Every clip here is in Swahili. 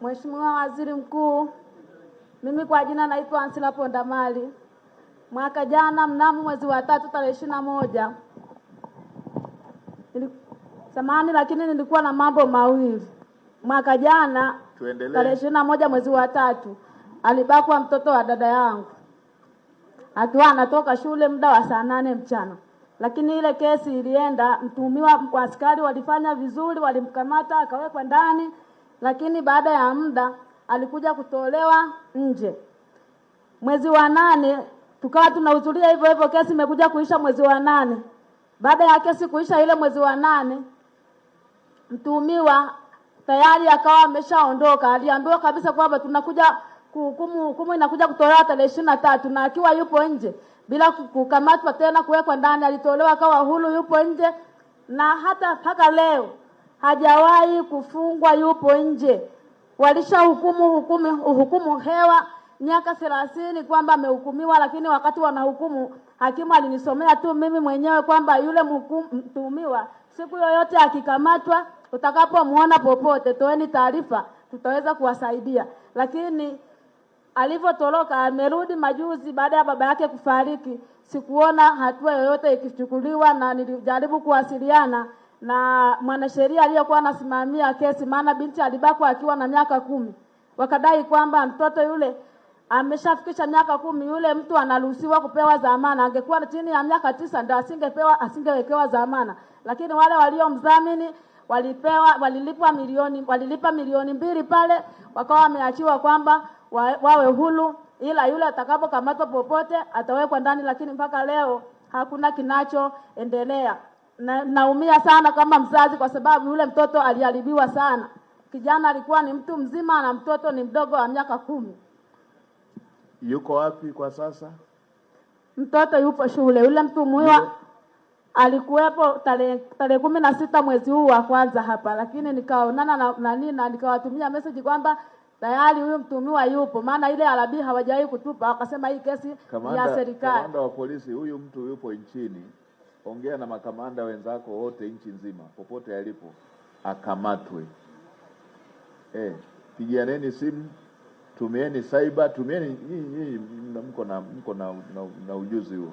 Mheshimiwa Waziri Mkuu, mimi kwa jina naitwa Ansila Pondamali. Mwaka jana mnamo mwezi wa 3 tarehe 21. Samahani, lakini nilikuwa na mambo mawili. Mwaka jana tarehe 21 mwezi wa 3 alibakwa mtoto wa dada yangu akiwa anatoka shule muda wa saa 8 mchana. Lakini ile kesi ilienda, mtuhumiwa kwa askari walifanya vizuri, walimkamata akawekwa ndani, lakini baada ya muda alikuja kutolewa nje. Mwezi wa 8 tukawa tunahudhuria hivyo hivyo, kesi imekuja kuisha mwezi wa 8. Baada ya kesi kuisha ile mwezi wa 8, mtuhumiwa tayari akawa ameshaondoka. Aliambiwa kabisa kwamba tunakuja hukumu inakuja kutolewa tarehe 23, na akiwa yupo nje bila kukamatwa tena kuwekwa ndani, alitolewa akawa huru, yupo nje, na hata mpaka leo hajawahi kufungwa, yupo nje. Walisha hukumu hewa miaka 30 kwamba amehukumiwa, lakini wakati wanahukumu hakimu alinisomea tu mimi mwenyewe kwamba yule mtuhumiwa siku yoyote akikamatwa, utakapomuona popote toeni taarifa, tutaweza kuwasaidia. Lakini alivyotoroka amerudi majuzi baada ya baba yake kufariki, sikuona hatua yoyote ikichukuliwa, na nilijaribu kuwasiliana na mwanasheria aliyekuwa anasimamia kesi, maana binti alibakwa akiwa na miaka 10. Wakadai kwamba mtoto yule ameshafikisha miaka 10, yule mtu anaruhusiwa kupewa dhamana. Angekuwa chini ya miaka 9 ndio asingewekewa dhamana. Lakini wale waliomdhamini walilipa milioni 2 pale, wakawa wameachiwa kwamba wawe huru, ila yule atakapokamatwa popote atawekwa ndani. Lakini mpaka leo hakuna kinachoendelea. Naumia sana kama mzazi, kwa sababu yule mtoto aliharibiwa sana. Kijana alikuwa ni mtu mzima na mtoto ni mdogo wa miaka 10. Yuko wapi kwa sasa? Mtoto yupo shule. Yule mtuhumiwa alikuwepo tarehe 16 mwezi huu wa kwanza hapa, lakini nikaonana na nikawatumia message kwamba tayari huyu mtuhumiwa yupo, maana ile alabi hawajawahi kutupa, wakasema hii kesi ya serikali. Kamanda wa polisi, huyu mtu yupo nchini. Ongea na makamanda wenzako wote nchi nzima, popote alipo akamatwe. Pigianeni simu, tumieni cyber, tumieni hii mko na ujuzi huo.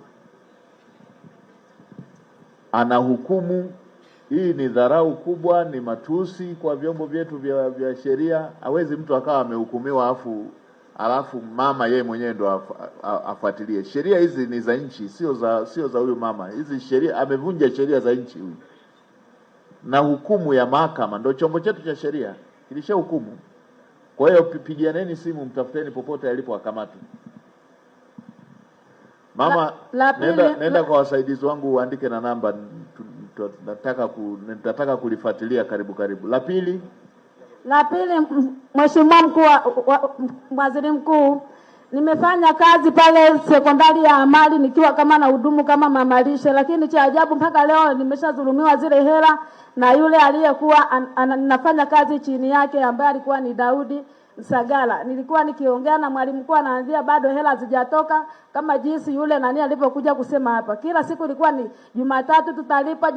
Ana hukumu. Hii ni dharau kubwa, ni matusi kwa vyombo vyetu vya sheria. Hawezi mtu akawa amehukumiwa alafu mama yeye mwenyewe ndo afuatilie. Sheria hizi ni za nchi, sio za huyu mama. Hizi sheria, amevunja sheria za nchi huyu. Na hukumu ya mahakama ndio chombo chetu cha sheria, kilisha hukumu. Kwa hiyo pigianeni simu, mtafuteni popote alipo akamatwe. Mama, nenda kwa wasaidizi wangu uandike na namba, nataka kulifuatilia karibu. La pili, Mheshimiwa Waziri Mkuu, nimefanya kazi pale sekondari ya Amali nikiwa kama na hudumu kama mama lishe, lakini cha ajabu mpaka leo nimeshadhulumiwa zile hela na yule aliyekuwa anafanya kazi chini yake ambaye alikuwa ni Daudi Sagala. Nilikuwa nikiongea na mwalimu mkuu, anaambia bado hela hazijatoka, kama jinsi yule alipokuja kusema hapa. Kila siku ilikuwa ni Jumatatu tutalipa,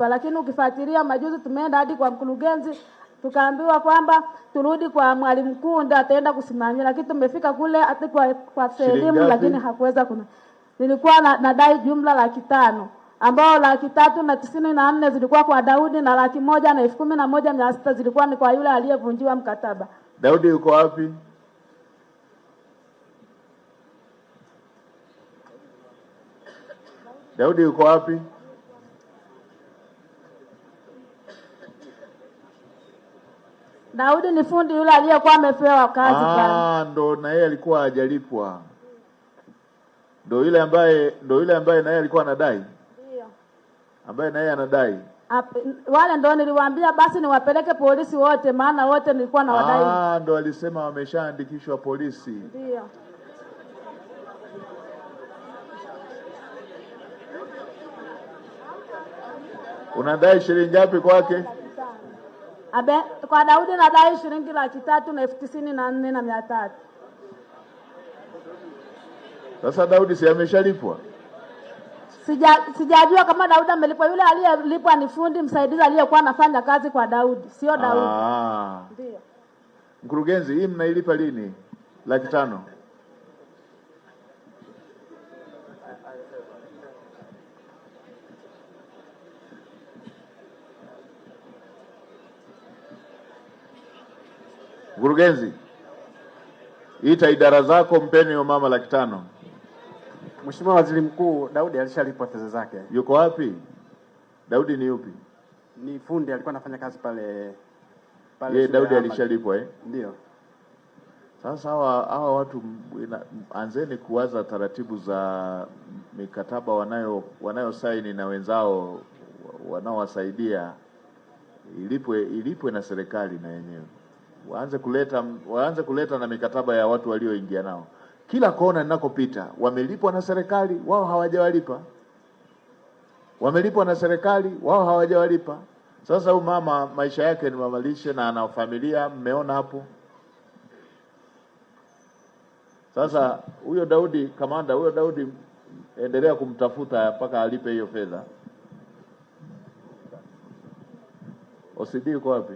lakini ukifuatilia majuzi tumeenda hadi kwa mkurugenzi, tukaambiwa kwamba turudi kwa mwalimu mkuu ndio ataenda kusimamia, lakini tumefika kule hata kwa elimu, lakini hakuweza nilikuwa nadai jumla 500,000 ambao 394 zilikuwa kwa Daudi na 111,600 zilikuwa ni kwa yule aliyevunjiwa mkataba. Daudi yuko wapi? Daudi yuko wapi? Daudi ni fundi yule aliyekuwa amepewa kazi pale. Ndo na yeye alikuwa hajalipwa. Ndo yule ambaye na yeye alikuwa anadai. Ndio. Ambaye na yeye anadai. Wale ndo niliwaambia basi niwapeleke polisi wote, maana wote nilikuwa na wadai. Ndo alisema wameshaandikishwa polisi. Ndio. Unadai shilingi ngapi kwake? Kwa Daudi nadai shilingi 394,300. Sasa Daudi si ameshalipwa? Sijajua kama Daudi amelipwa. Yule aliyelipwa ni fundi msaidizi aliyekuwa anafanya kazi kwa Daudi, sio Daudi. Ndio. Mkurugenzi, hii mnailipa lini? 500,000. Mkurugenzi, ita idara zako, mpeni hiyo mama 500,000. Mheshimiwa Waziri Mkuu, Daudi alishalipwa pesa zake. Yuko wapi? Daudi ni yupi? Ni fundi, alikuwa anafanya kazi pale. Ye, Daudi alishalipwa Ndio. Sasa hawa watu anzeni kuwaza taratibu za mikataba wanayo saini na wenzao wanaowasaidia, ilipwe na serikali na yenyewe. Waanze kuleta na mikataba ya watu walioingia nao. Kila kona ninakopita wamelipwa na serikali, wao hawajawalipa. Wamelipwa na serikali, wao hawajawalipa. Sasa huyu mama maisha yake ni mamalishe na ana familia, mmeona hapo. Sasa huyo Daudi, kamanda, huyo Daudi endelea kumtafuta mpaka alipe hiyo fedha. OCD yuko wapi?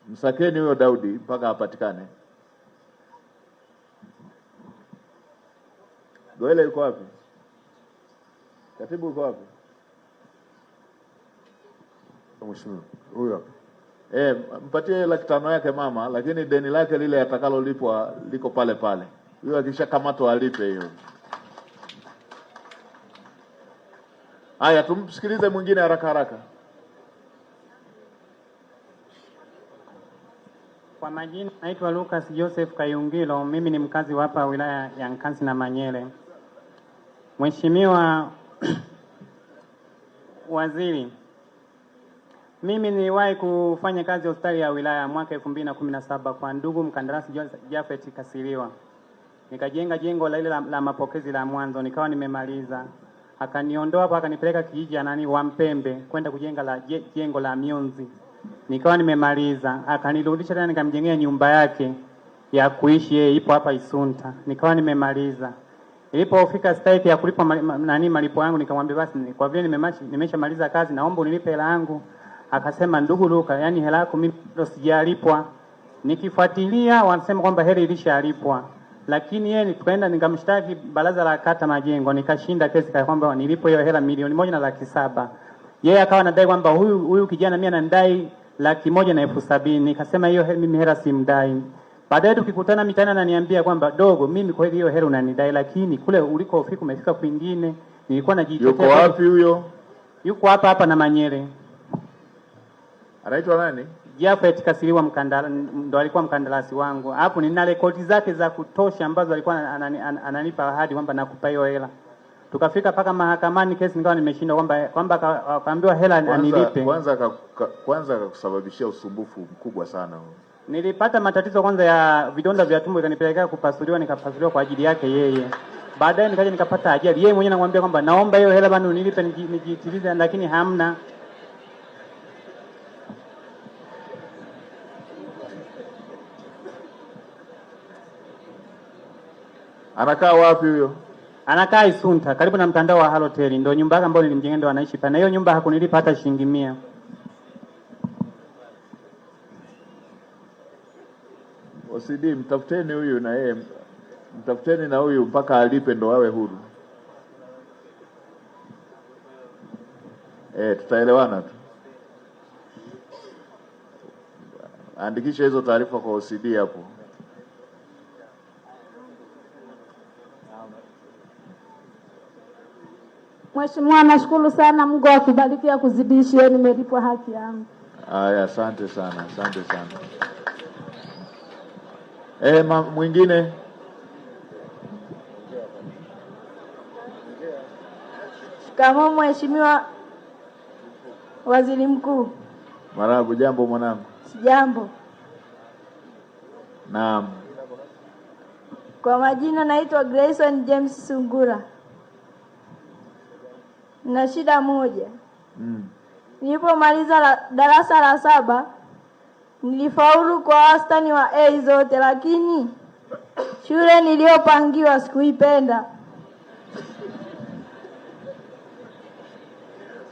Msakeni huyo Daudi mpaka apatikane. Goele yuko wapi? Katibu yuko wapi? Mheshimiwa, huyo hapa. Mpatie 500,000 yake mama, lakini deni lake lile atakalolipwa liko pale pale. Huyo akishakamatwa alipe hiyo. Haya, tumsikilize mwingine haraka haraka. Kwa majina naitwa Lucas Joseph Kayungilo, mimi ni mkazi wa hapa wilaya ya Nkasi na Manyere. Mheshimiwa Waziri, mimi niliwahi kufanya kazi hospitali ya wilaya mwaka 2017 kwa ndugu mkandarasi Jafet Kasiliwa. Nikajenga jengo la ile la mapokezi la mwanzo, nikawa nimemaliza. Akaniondoa hapa akanipeleka kijiji wa Mpembe kwenda kujenga jengo la Mionzi. Nikawa nimemaliza. Akanirudisha tena nikamjengea nyumba yake ya kuishi yeye, ipo hapa Isunta. Nikawa nimemaliza. Ilipofika stake ya kulipa malipo yangu, nikamwambia basi kwa vile nimeshamaliza kazi naomba unilipe hela yangu. Akasema ndugu Luka, yani hela yako mimi ndo sijalipwa. Nikifuatilia wanasema kwamba hela ilishalipwa. Lakini yeye tukaenda nikamshtaki baraza la kata Majengo, nikashinda kesi kwa kwamba nilipo hiyo hela 1,700,000. Yeye akawa anadai kwamba huyu kijana mimi anadai 1,70,000. Nikasema hiyo mimi hela simdai. Baadaye tukikutana mitaani ananiambia kwamba dogo, mimi kwa hiyo hela unanidai, lakini kule ulikofika umefika kwingine. Nilikuwa najitetea. Yuko wapi huyo? Yuko hapa na Manyere. Anaitwa nani? Jafet Kasiliwa ndo alikuwa mkandarasi wangu. Hapo nina rekodi zake za kutosha ambazo alikuwa ananipa ahadi kwamba nakupa hiyo hela. Tukafika paka mahakamani, kesi nikawa nimeshinda kwamba akaambiwa hela anilipe. Kwanza akakusababishia usumbufu mkubwa sana. Nilipata matatizo kwanza ya vidonda vya tumbo, ikanipelekea kupasuliwa, nikapasuliwa kwa ajili yake yeye. Baadaye nikaja nikapata ajali. Yeye mwenyewe anamwambia kwamba naomba hiyo hela bana unilipe nijitilize, lakini hamna. Anakaa wapi huyo? Anakaa Isunta karibu na mtandao wa Halotel, ndio nyumba yake ambayo nilimjengea, ndio anaishi pale. Na hiyo nyumba hakunilipa hata shilingi 100. OCD mtafuteni huyu na yeye, mtafuteni na huyu mpaka alipe ndo wawe huru. Tutaelewana tu. Andikisha hizo taarifa kwa OCD hapo. Mheshimiwa, nashukuru sana, Mungu akubariki akuzidishie, nimelipwa haki yangu. Haya, asante sana, asante sana. Mwingine? Shikamoo Mheshimiwa Waziri Mkuu. Marabu, jambo mwanangu. Sijambo. Naam. Kwa majina naitwa Grayson James Sungura. Na shida moja. Nilipomaliza darasa la 7 nilifaulu kwa wastani wa A zote, lakini shule niliyopangiwa sikuipenda.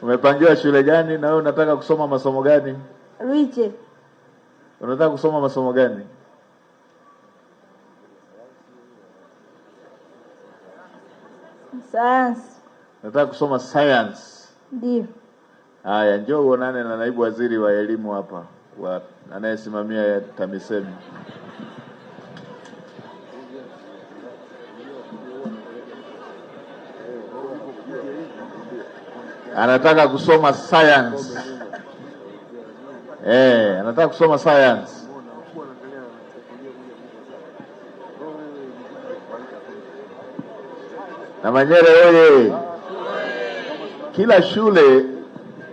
Umepangiwa shule gani na wewe unataka kusoma masomo gani? Ruiche. Unataka kusoma masomo gani? Sayansi. Nataka kusoma science. Ndio. Haya, njoo uonane na naibu waziri wa elimu hapa, anayesimamia TAMISEMI. Anataka kusoma science. Anataka kusoma science. Na Manyere oye!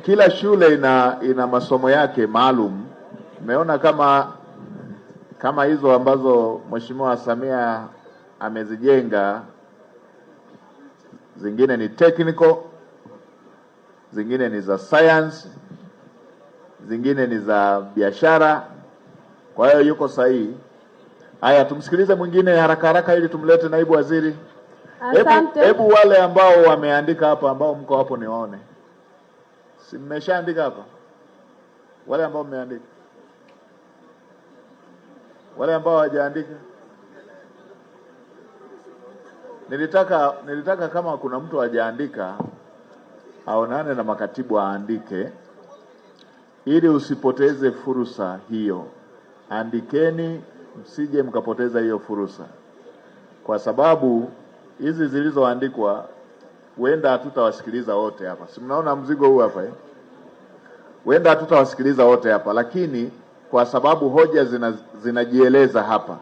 Kila shule ina masomo yake maalum. Umeona kama hizo ambazo Mheshimiwa Samia amezijenga, zingine ni technical, zingine ni za science, zingine ni za biashara. Kwa hiyo yuko sahihi. Haya, tumsikilize mwingine haraka haraka ili tumlete naibu waziri. Asante. Hebu wale ambao wameandika hapa, ambao mko hapo niwaone. Si mmeshaandika hapa? Wale ambao mmeandika. Wale ambao hawajaandika. Nilitaka kama kuna mtu hajaandika aonane na makatibu aandike, ili usipoteze fursa hiyo. Andikeni, msije mkapoteza hiyo fursa, kwa sababu hizi zilizoandikwa huenda hatutawasikiliza wote hapa. Si mnaona mzigo huu hapa Huenda hatutawasikiliza wote hapa, lakini kwa sababu hoja zinajieleza hapa.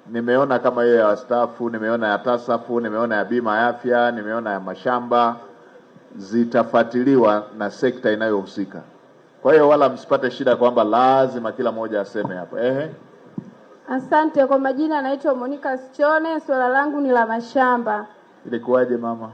Nimeona kama hiyo ya wastaafu, nimeona ya TASAFU, nimeona ya bima ya afya, nimeona ya mashamba, zitafuatiliwa na sekta inayohusika. Kwa hiyo wala msipate shida kwamba lazima kila mmoja aseme hapa. Asante. Kwa majina anaitwa Monica Sichone, swala langu ni la mashamba. Ilikuwaje mama?